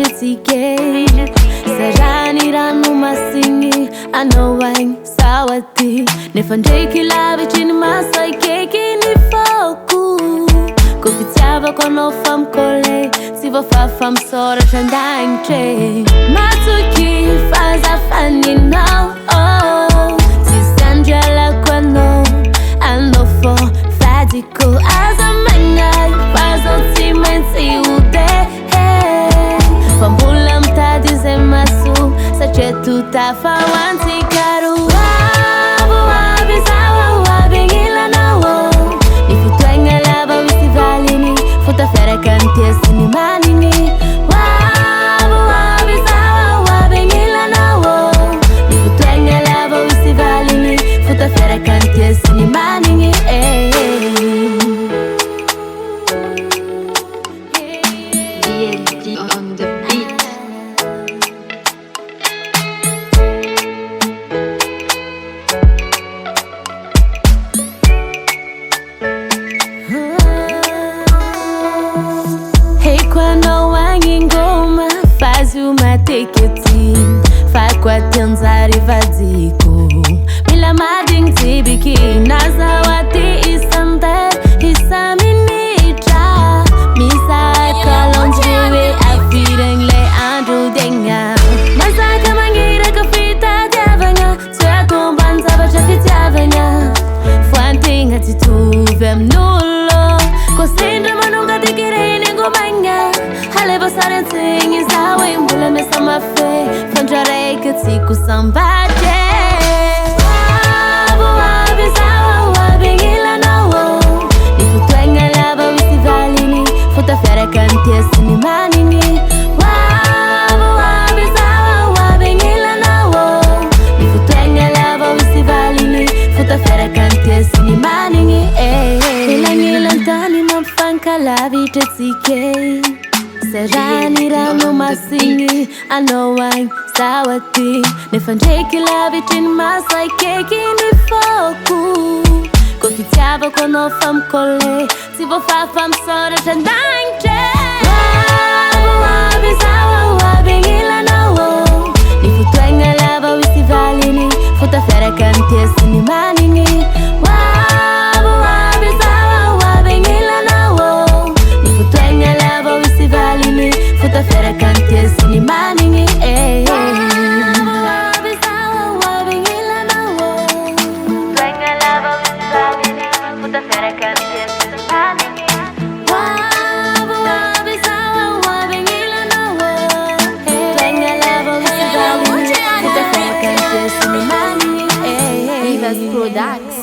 vitetsike Sarani rano masigny anao agny sawati nefa ndraiky lavitry ny maso akaiky ny foko Ko fitiavako anao fa mikole Tsy voafafa misoratra an-dagnitry Matoky fazafaninao Tsisy andrialako anao fô vadiko aza magnay fa zao tsy maintsy odehe Fa mbola mitady zay maso satria tutafa hoantsika roa Aby zaho aby gnilanao Ny fotoagna lava wisy valiny Fotafiaraka antesy ny maniny Aby zaho aby gnilanao Ny fotoagna lava wisy valiny Fotafiaraka antesy ny maniny DLD on the beat. Hey, quando wangi ngoma faz uma teketi Fakwa tenzari vaziko Mila mading tibiki Nazawati isante Isaminitra Misa kalonjiwe Afireng le andu denga Masaka mangira kafita diavanya Sua kumbanza bacha fitiavanya Fuanting atituve mnulo Kosindra manunga dikireni ngomanya Haleva sarenting izawa imbula mesa mafe Fanjarei katsiku sambaje Abi zawa abi gnilanao Ni futuenga lava wisi valini Fotafiaraka antesy ny maniny Abi zawa abi gnilanao Ni futuenga lava wisi valini Fotafiaraka antesy ny maniny Ilangilantany mampifankala vitetsike Sarani rano masigny anao agny sawati Nefa ndraiky lavitry ny maso akaiky ny foko Ko fitiavako anao fa mikole Tsy voafafa misoratra an-dagnitry Aby zaho aby gnilanao Ny fotoagna lava wisy valiny Fotafiaraka antesy ny maniny Aby zaho aby gnilanao Ny fotoagna lava wisy valiny Fotafiaraka antesy ny maniny Aby zaho aby gnilanao Fotoagna lava wisy valiny Fotafiaraka antesy ny maniny Aby zaho aby gnilanao Fotoagna lava wisy valiny Fotafiaraka antesy ny maniny DIVA'S products.